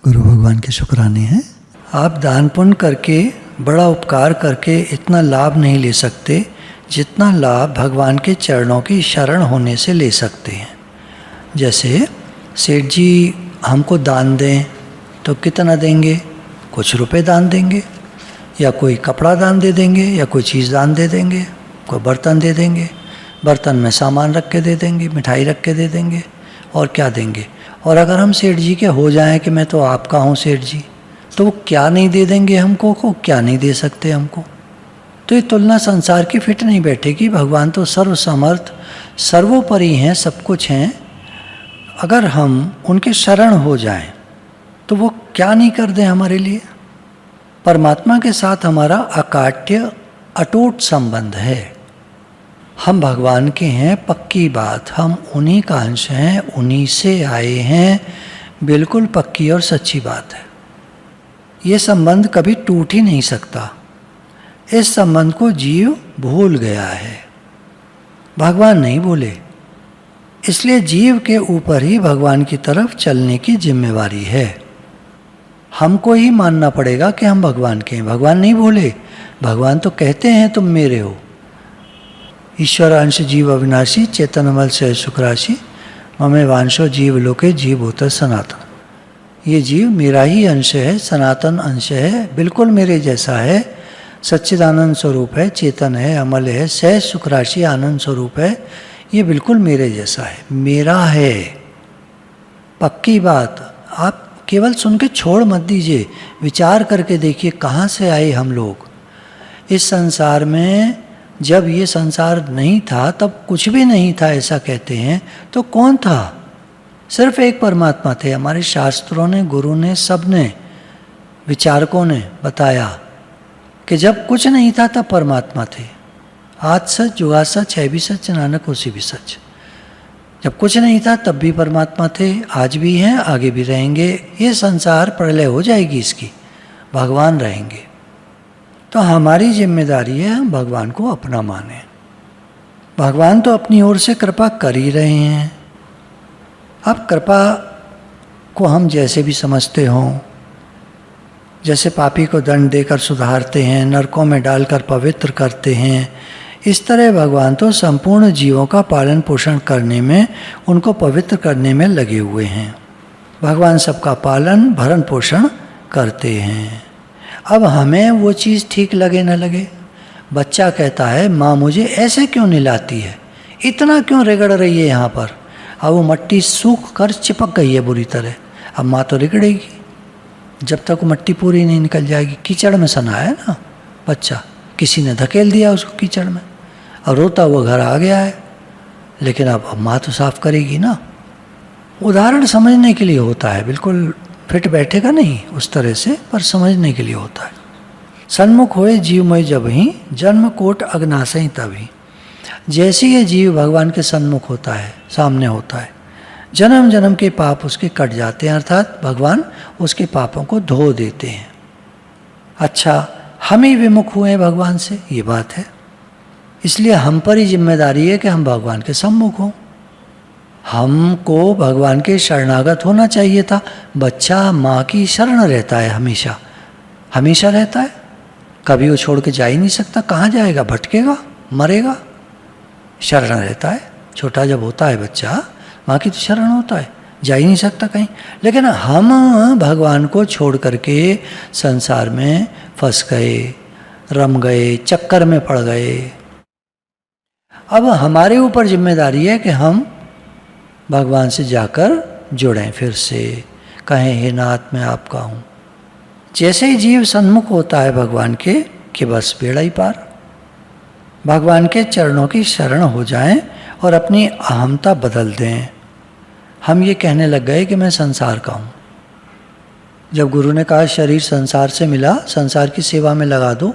गुरु भगवान के शुक्राने हैं। आप दान पुण्य करके, बड़ा उपकार करके इतना लाभ नहीं ले सकते जितना लाभ भगवान के चरणों की शरण होने से ले सकते हैं। जैसे सेठ जी हमको दान दें तो कितना देंगे? कुछ रुपए दान देंगे, या कोई कपड़ा दान दे देंगे, या कोई चीज़ दान दे देंगे, कोई बर्तन दे देंगे, बर्तन में सामान रख के दे देंगे, मिठाई रख के दे देंगे, और क्या देंगे। और अगर हम सेठ जी के हो जाएं कि मैं तो आपका हूँ सेठ जी, तो वो क्या नहीं दे देंगे हमको, को क्या नहीं दे सकते हमको। तो ये तुलना संसार की फिट नहीं बैठेगी। भगवान तो सर्वसमर्थ, सर्वोपरि हैं, सब कुछ हैं। अगर हम उनके शरण हो जाएं तो वो क्या नहीं कर दें हमारे लिए। परमात्मा के साथ हमारा अकाट्य अटूट संबंध है। हम भगवान के हैं, पक्की बात। हम उन्हीं का अंश हैं, उन्हीं से आए हैं, बिल्कुल पक्की और सच्ची बात है। ये संबंध कभी टूट ही नहीं सकता। इस संबंध को जीव भूल गया है, भगवान नहीं भूले। इसलिए जीव के ऊपर ही भगवान की तरफ चलने की जिम्मेवारी है। हमको ही मानना पड़ेगा कि हम भगवान के हैं। भगवान नहीं भूले। भगवान तो कहते हैं तुम मेरे हो। ईश्वर अंश जीव अविनाशी, चेतनमल से सुखराशि, ममे वांशो जीव लोके जीव होता सनातन। ये जीव मेरा ही अंश है, सनातन अंश है, बिल्कुल मेरे जैसा है, सच्चिदानंद स्वरूप है, चेतन है, अमल है, सहज सुखराशि आनंद स्वरूप है। ये बिल्कुल मेरे जैसा है, मेरा है। पक्की बात। आप केवल सुन के छोड़ मत दीजिए, विचार करके देखिए कहाँ से आए हम लोग। इस संसार में जब ये संसार नहीं था तब कुछ भी नहीं था ऐसा कहते हैं, तो कौन था? सिर्फ एक परमात्मा थे। हमारे शास्त्रों ने, गुरु ने, सब ने, विचारकों ने बताया कि जब कुछ नहीं था तब परमात्मा थे। आज सच, जुगा सच, है भी सच, नानक उसी भी सच। जब कुछ नहीं था तब भी परमात्मा थे, आज भी हैं, आगे भी रहेंगे। ये संसार प्रलय हो जाएगी इसकी, भगवान रहेंगे। तो हमारी जिम्मेदारी है हम भगवान को अपना माने। भगवान तो अपनी ओर से कृपा कर ही रहे हैं। अब कृपा को हम जैसे भी समझते हों, जैसे पापी को दंड देकर सुधारते हैं, नरकों में डालकर पवित्र करते हैं, इस तरह भगवान तो संपूर्ण जीवों का पालन पोषण करने में, उनको पवित्र करने में लगे हुए हैं। भगवान सबका पालन भरण पोषण करते हैं। अब हमें वो चीज़ ठीक लगे न लगे। बच्चा कहता है माँ मुझे ऐसे क्यों नहलाती है, इतना क्यों रगड़ रही है यहाँ पर। अब वो मट्टी सूख कर चिपक गई है बुरी तरह। अब माँ तो रगड़ेगी जब तक मट्टी पूरी नहीं निकल जाएगी। कीचड़ में सना है ना बच्चा, किसी ने धकेल दिया उसको कीचड़ में, और रोता हुआ घर आ गया है। लेकिन अब माँ तो साफ करेगी ना। उदाहरण समझने के लिए होता है, बिल्कुल फिट बैठेगा नहीं उस तरह से, पर समझने के लिए होता है। सन्मुख होए जीवमय जब ही, जन्म कोट अग्नाशय तभी। जैसे ये जीव भगवान के सन्मुख होता है, सामने होता है, जन्म जन्म के पाप उसके कट जाते हैं, अर्थात भगवान उसके पापों को धो देते हैं। अच्छा, हम ही विमुख हुए हैं भगवान से, ये बात है। इसलिए हम पर ही जिम्मेदारी है कि हम भगवान के सम्मुख हों। हमको भगवान के शरणागत होना चाहिए था। बच्चा माँ की शरण रहता है, हमेशा हमेशा रहता है, कभी वो छोड़ के जा ही नहीं सकता। कहाँ जाएगा? भटकेगा, मरेगा। शरण रहता है। छोटा जब होता है बच्चा, माँ की तो शरण होता है, जा ही नहीं सकता कहीं। लेकिन हम भगवान को छोड़ करके संसार में फंस गए, रम गए, चक्कर में पड़ गए। अब हमारे ऊपर जिम्मेदारी है कि हम भगवान से जाकर जुड़ें, फिर से कहें हे नाथ मैं आपका हूँ। जैसे ही जीव सन्मुख होता है भगवान के, कि बस बेड़ा ही पार। भगवान के चरणों की शरण हो जाएं और अपनी अहमता बदल दें। हम ये कहने लग गए कि मैं संसार का हूँ। जब गुरु ने कहा शरीर संसार से मिला, संसार की सेवा में लगा दो,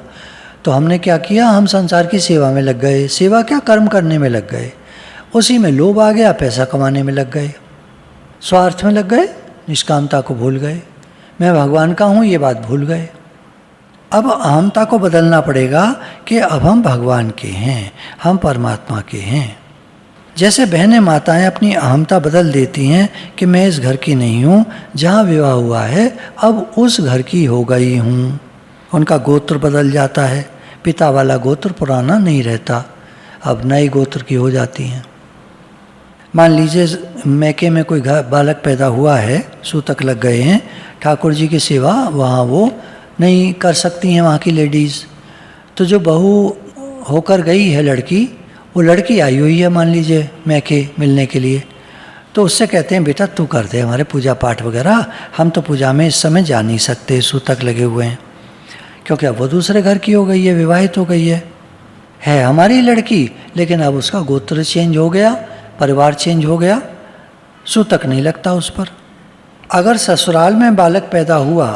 तो हमने क्या किया? हम संसार की सेवा में लग गए। सेवा क्या, कर्म करने में लग गए। उसी में लोभ आ गया, पैसा कमाने में लग गए, स्वार्थ में लग गए, निष्कामता को भूल गए। मैं भगवान का हूँ ये बात भूल गए। अब अहमता को बदलना पड़ेगा कि अब हम भगवान के हैं, हम परमात्मा के हैं। जैसे बहनें माताएं अपनी अहमता बदल देती हैं कि मैं इस घर की नहीं हूँ, जहाँ विवाह हुआ है अब उस घर की हो गई हूँ। उनका गोत्र बदल जाता है, पिता वाला गोत्र पुराना नहीं रहता, अब नए गोत्र की हो जाती हैं। मान लीजिए मैके में कोई बालक पैदा हुआ है, सूतक लग गए हैं, ठाकुर जी की सेवा वहाँ वो नहीं कर सकती हैं वहाँ की लेडीज़, तो जो बहू होकर गई है लड़की, वो लड़की आई हुई है मान लीजिए मैके मिलने के लिए, तो उससे कहते हैं बेटा तू कर दे हमारे पूजा पाठ वगैरह, हम तो पूजा में इस समय जा नहीं सकते, सूतक लगे हुए हैं, क्योंकि अब वो दूसरे घर की हो गई है, विवाहित हो गई है हमारी लड़की, लेकिन अब उसका गोत्र चेंज हो गया, परिवार चेंज हो गया, सूतक नहीं लगता उस पर। अगर ससुराल में बालक पैदा हुआ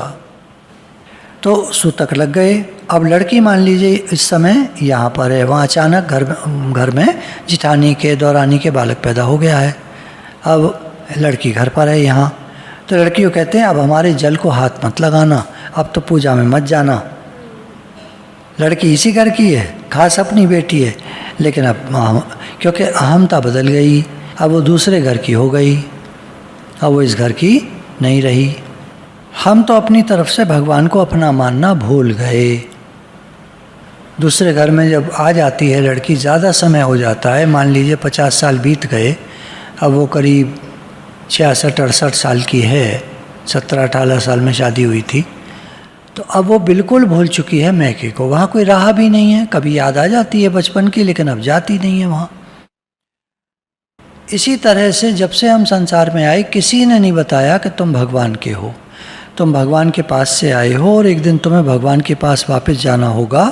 तो सूतक लग गए। अब लड़की मान लीजिए इस समय यहाँ पर है, वहाँ अचानक घर में जिठानी के दौरानी के बालक पैदा हो गया है, अब लड़की घर पर है यहाँ, तो लड़की को कहते हैं अब हमारे जल को हाथ मत लगाना, अब तो पूजा में मत जाना। लड़की इसी घर की है, खास अपनी बेटी है, लेकिन अब क्योंकि अहमता बदल गई, अब वो दूसरे घर की हो गई, अब वो इस घर की नहीं रही। हम तो अपनी तरफ से भगवान को अपना मानना भूल गए। दूसरे घर में जब आ जाती है लड़की, ज़्यादा समय हो जाता है, मान लीजिए 50 साल बीत गए, अब वो करीब 66-68 साल की है, 17-18 साल में शादी हुई थी, तो अब वो बिल्कुल भूल चुकी है मैके को, वहाँ कोई रहा भी नहीं है। कभी याद आ जाती है बचपन की, लेकिन अब जाती नहीं है वहाँ। इसी तरह से जब से हम संसार में आए, किसी ने नहीं बताया कि तुम भगवान के हो, तुम भगवान के पास से आए हो और एक दिन तुम्हें भगवान के पास वापस जाना होगा,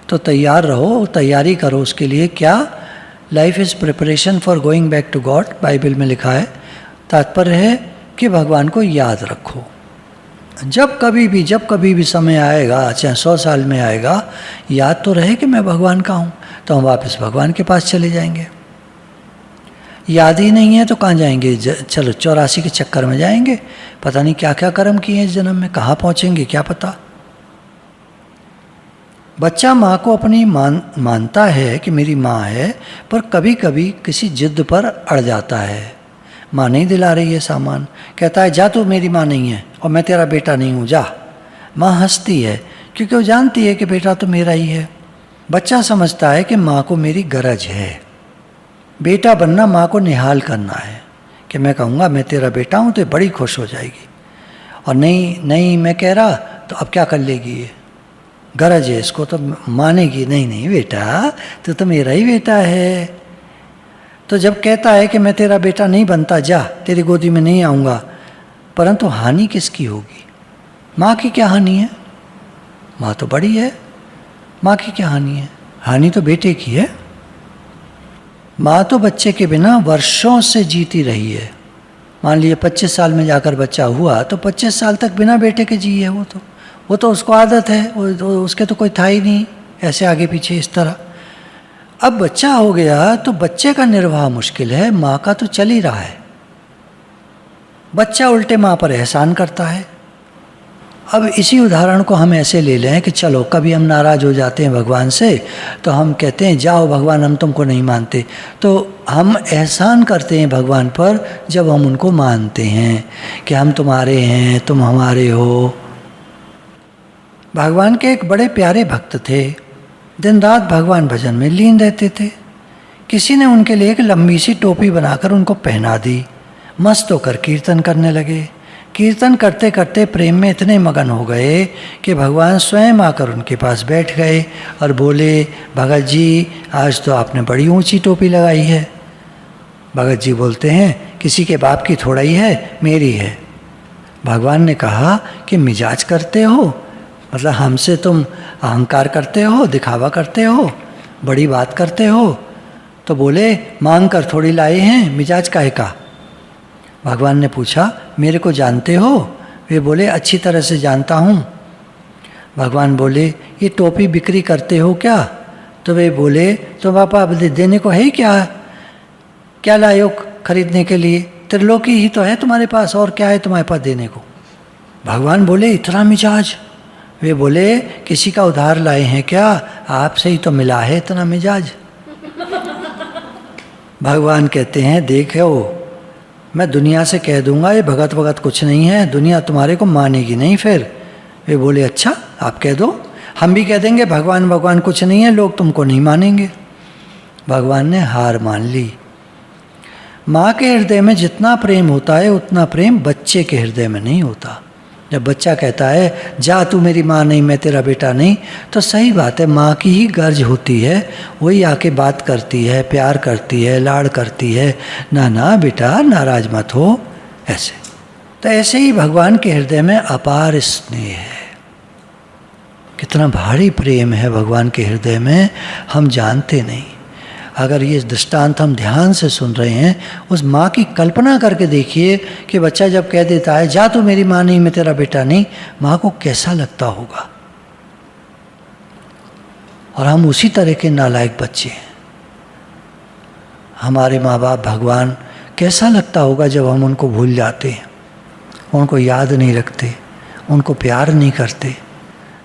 तो तैयार रहो, तैयारी करो उसके लिए। क्या? Life is preparation for going back to God, Bible में लिखा है। तात्पर्य है कि भगवान को याद रखो, जब कभी भी समय आएगा, चाहे 100 साल में आएगा, याद तो रहे कि मैं भगवान का हूँ, तो हम वापस भगवान के पास चले जाएंगे। याद ही नहीं है तो कहाँ जाएंगे? चलो 84 के चक्कर में जाएंगे, पता नहीं क्या क्या कर्म किए हैं इस जन्म में, कहाँ पहुँचेंगे क्या पता। बच्चा माँ को अपनी मानता है कि मेरी माँ है, पर कभी कभी किसी जिद पर अड़ जाता है, माँ नहीं दिला रही है सामान, कहता है जा तू मेरी माँ नहीं है और मैं तेरा बेटा नहीं हूँ, जा। माँ हंसती है क्योंकि वो जानती है कि बेटा तो मेरा ही है। बच्चा समझता है कि माँ को मेरी गरज है, बेटा बनना माँ को निहाल करना है, कि मैं कहूँगा मैं तेरा बेटा हूँ तो बड़ी खुश हो जाएगी, और नहीं मैं कह रहा तो अब क्या कर लेगी, ये गरज है इसको तो मानेगी, नहीं बेटा तो मेरा ही बेटा है। तो जब कहता है कि मैं तेरा बेटा नहीं बनता, जा तेरी गोदी में नहीं आऊँगा, परंतु हानि किसकी होगी? माँ की क्या हानि है? माँ तो बड़ी है, माँ की क्या हानि है? हानि तो बेटे की है। माँ तो बच्चे के बिना वर्षों से जीती रही है। मान लीजिए 25 साल में जाकर बच्चा हुआ तो 25 साल तक बिना बेटे के जी है, वो तो उसको आदत है, उसके तो कोई था ही नहीं ऐसे आगे पीछे इस तरह। अब बच्चा हो गया तो बच्चे का निर्वाह मुश्किल है, माँ का तो चल ही रहा है। बच्चा उल्टे माँ पर एहसान करता है। अब इसी उदाहरण को हम ऐसे ले लें कि चलो कभी हम नाराज़ हो जाते हैं भगवान से, तो हम कहते हैं जाओ भगवान हम तुमको नहीं मानते, तो हम एहसान करते हैं भगवान पर जब हम उनको मानते हैं कि हम तुम्हारे हैं, तुम हमारे हो। भगवान के एक बड़े प्यारे भक्त थे, दिन रात भगवान भजन में लीन रहते थे। किसी ने उनके लिए एक लंबी सी टोपी बनाकर उनको पहना दी, मस्त होकर कीर्तन करने लगे। कीर्तन करते करते प्रेम में इतने मगन हो गए कि भगवान स्वयं आकर उनके पास बैठ गए और बोले, भगत जी आज तो आपने बड़ी ऊंची टोपी लगाई है। भगत जी बोलते हैं किसी के बाप की थोड़ा ही है, मेरी है। भगवान ने कहा कि मिजाज करते हो, मतलब हमसे तुम अहंकार करते हो, दिखावा करते हो, बड़ी बात करते हो। तो बोले मांग कर थोड़ी लाए हैं, मिजाज काहे का? भगवान ने पूछा मेरे को जानते हो? वे बोले अच्छी तरह से जानता हूँ। भगवान बोले ये टोपी बिक्री करते हो क्या? तो वे बोले तो पापा देने को है ही क्या लाए हो खरीदने के लिए? त्रिलोकी ही तो है तुम्हारे पास, और क्या है तुम्हारे पास देने को? भगवान बोले इतना मिजाज? वे बोले किसी का उधार लाए हैं क्या? आपसे ही तो मिला है इतना मिजाज। भगवान कहते हैं देखो मैं दुनिया से कह दूंगा ये भगत वगत कुछ नहीं है, दुनिया तुम्हारे को मानेगी नहीं। फिर वे बोले अच्छा आप कह दो, हम भी कह देंगे भगवान भगवान कुछ नहीं है, लोग तुमको नहीं मानेंगे। भगवान ने हार मान ली। माँ के हृदय में जितना प्रेम होता है उतना प्रेम बच्चे के हृदय में नहीं होता। जब बच्चा कहता है जा तू मेरी माँ नहीं मैं तेरा बेटा नहीं, तो सही बात है, माँ की ही गर्ज होती है, वही आके बात करती है, प्यार करती है, लाड़ करती है, ना ना बेटा नाराज मत हो, ऐसे। तो ऐसे ही भगवान के हृदय में अपार स्नेह है। कितना भारी प्रेम है भगवान के हृदय में, हम जानते नहीं। अगर ये दृष्टांत हम ध्यान से सुन रहे हैं, उस माँ की कल्पना करके देखिए कि बच्चा जब कह देता है जा तू मेरी माँ नहीं मैं तेरा बेटा नहीं, माँ को कैसा लगता होगा। और हम उसी तरह के नालायक बच्चे हैं। हमारे माँ बाप भगवान कैसा लगता होगा जब हम उनको भूल जाते हैं, उनको याद नहीं रखते, उनको प्यार नहीं करते,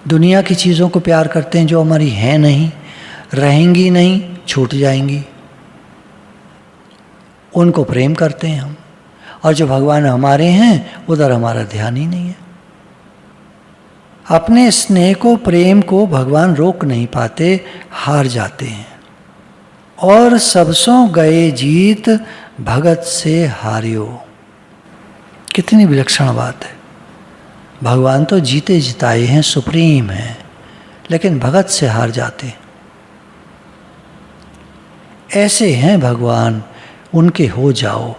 दुनिया की चीज़ों को प्यार करते हैं जो हमारी हैं नहीं, रहेंगी नहीं, छूट जाएंगी, उनको प्रेम करते हैं हम। और जो भगवान हमारे हैं उधर हमारा ध्यान ही नहीं है। अपने स्नेह को प्रेम को भगवान रोक नहीं पाते, हार जाते हैं। और सबसों गए जीत भगत से हारियो। कितनी विलक्षण बात है। भगवान तो जीते जिताए हैं, सुप्रीम हैं, लेकिन भगत से हार जाते हैं। ऐसे हैं भगवान, उनके हो जाओ।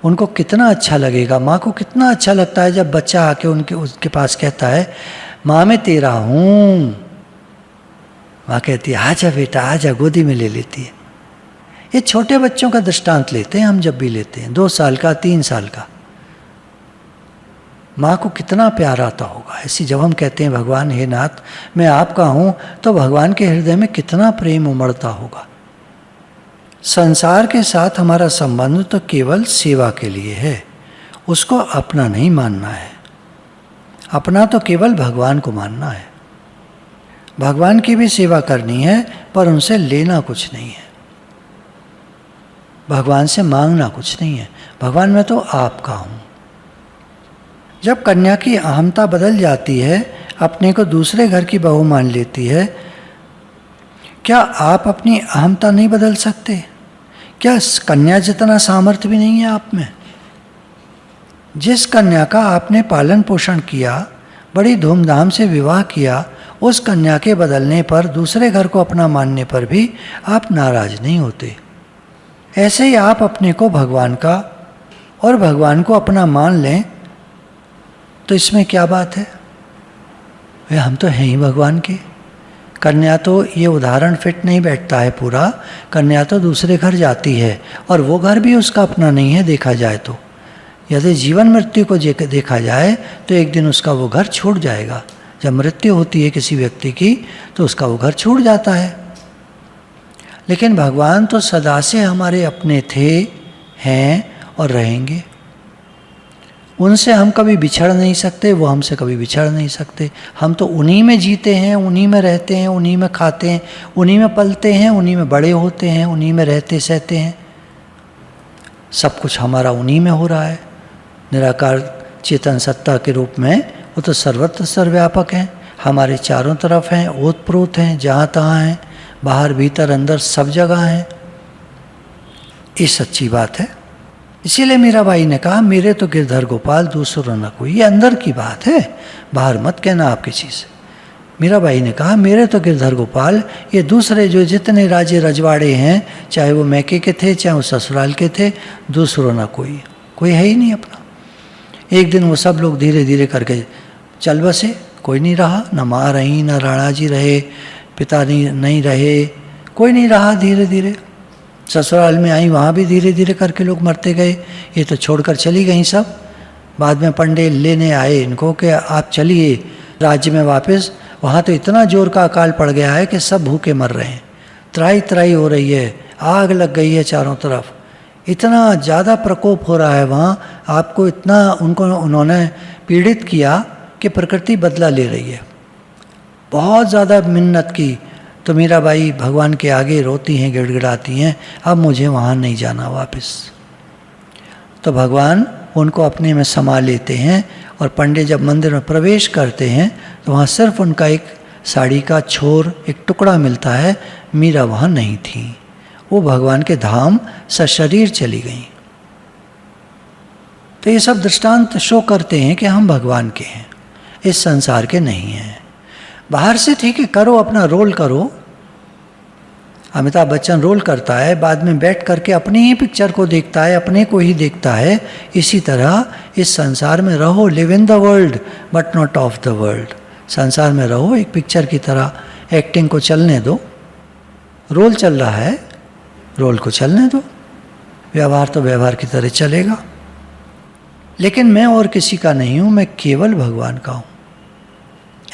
उनको कितना अच्छा लगेगा, माँ को कितना अच्छा लगता है जब बच्चा आके उसके पास कहता है माँ मैं तेरा हूँ। माँ कहती है आजा बेटा आजा, गोदी में ले लेती है। ये छोटे बच्चों का दृष्टांत लेते हैं हम, जब भी लेते हैं 2 साल का 3 साल का, माँ को कितना प्यार आता होगा। ऐसी जब हम कहते हैं भगवान हे नाथ मैं आपका हूँ, तो भगवान के हृदय में कितना प्रेम उमड़ता होगा। संसार के साथ हमारा संबंध तो केवल सेवा के लिए है, उसको अपना नहीं मानना है। अपना तो केवल भगवान को मानना है। भगवान की भी सेवा करनी है, पर उनसे लेना कुछ नहीं है, भगवान से मांगना कुछ नहीं है। भगवान मैं तो आपका हूँ। जब कन्या की अहमता बदल जाती है, अपने को दूसरे घर की बहू मान लेती है, क्या आप अपनी अहमता नहीं बदल सकते? क्या कन्या जितना सामर्थ्य भी नहीं है आप में? जिस कन्या का आपने पालन पोषण किया, बड़ी धूमधाम से विवाह किया, उस कन्या के बदलने पर, दूसरे घर को अपना मानने पर भी आप नाराज नहीं होते। ऐसे ही आप अपने को भगवान का और भगवान को अपना मान लें, तो इसमें क्या बात है? वे हम तो हैं ही भगवान के। कन्या तो ये उदाहरण फिट नहीं बैठता है पूरा। कन्या तो दूसरे घर जाती है और वो घर भी उसका अपना नहीं है देखा जाए तो। यदि जीवन मृत्यु को देखा जाए तो एक दिन उसका वो घर छूट जाएगा। जब मृत्यु होती है किसी व्यक्ति की तो उसका वो घर छूट जाता है। लेकिन भगवान तो सदा से हमारे अपने थे, हैं और रहेंगे। उनसे हम कभी बिछड़ नहीं सकते, वो हमसे कभी बिछड़ नहीं सकते। हम तो उन्हीं में जीते हैं, उन्हीं में रहते हैं, उन्हीं में खाते हैं, उन्हीं में पलते हैं, उन्हीं में बड़े होते हैं, उन्हीं में रहते सहते हैं। सब कुछ हमारा उन्हीं में हो रहा है। निराकार चेतन सत्ता के रूप में वो तो सर्वत्र सर्वव्यापक हैं, हमारे चारों तरफ हैं, ओतप्रोत हैं, जहाँ तहाँ हैं, बाहर भीतर अंदर सब जगह हैं। ये सच्ची बात है। इसीलिए मीराबाई ने कहा मेरे तो गिरधर गोपाल दूसरों न कोई। ये अंदर की बात है, बाहर मत कहना आप किसी से। मीराबाई ने कहा मेरे तो गिरधर गोपाल, ये दूसरे जो जितने राजे रजवाड़े हैं, चाहे वो मैके के थे चाहे वो ससुराल के थे, दूसरों न कोई, कोई है ही नहीं अपना। एक दिन वो सब लोग धीरे धीरे करके चल बसे, कोई नहीं रहा, न माँ रही, न राणा जी रहे, पिता नहीं रहे, कोई नहीं रहा। धीरे धीरे ससुराल में आई, वहाँ भी धीरे धीरे करके लोग मरते गए। ये तो छोड़कर चली गई सब। बाद में पंडे लेने आए इनको कि आप चलिए राज्य में वापस। वहाँ तो इतना जोर का अकाल पड़ गया है कि सब भूखे मर रहे हैं, त्राही त्राही हो रही है, आग लग गई है चारों तरफ, इतना ज़्यादा प्रकोप हो रहा है वहाँ। आपको इतना उन्होंने पीड़ित किया कि प्रकृति बदला ले रही है। बहुत ज़्यादा मिन्नत की, तो मीराबाई भगवान के आगे रोती हैं, गिड़गिड़ाती हैं, अब मुझे वहाँ नहीं जाना वापस। तो भगवान उनको अपने में समा लेते हैं और पंडित जब मंदिर में प्रवेश करते हैं तो वहाँ सिर्फ उनका एक साड़ी का छोर, एक टुकड़ा मिलता है। मीरा वहाँ नहीं थी, वो भगवान के धाम सशरीर चली गई। तो ये सब दृष्टांत शो करते हैं कि हम भगवान के हैं, इस संसार के नहीं हैं। बाहर से ठीक है, करो अपना रोल करो। अमिताभ बच्चन रोल करता है, बाद में बैठ करके अपनी ही पिक्चर को देखता है, अपने को ही देखता है। इसी तरह इस संसार में रहो, live in the world but not of the world. संसार में रहो, एक पिक्चर की तरह एक्टिंग को चलने दो। रोल चल रहा है, रोल को चलने दो। व्यवहार तो व्यवहार की तरह चलेगा, लेकिन मैं और किसी का नहीं हूँ, मैं केवल भगवान का हूँ।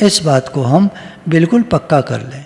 इस बात को हम बिल्कुल पक्का कर लें।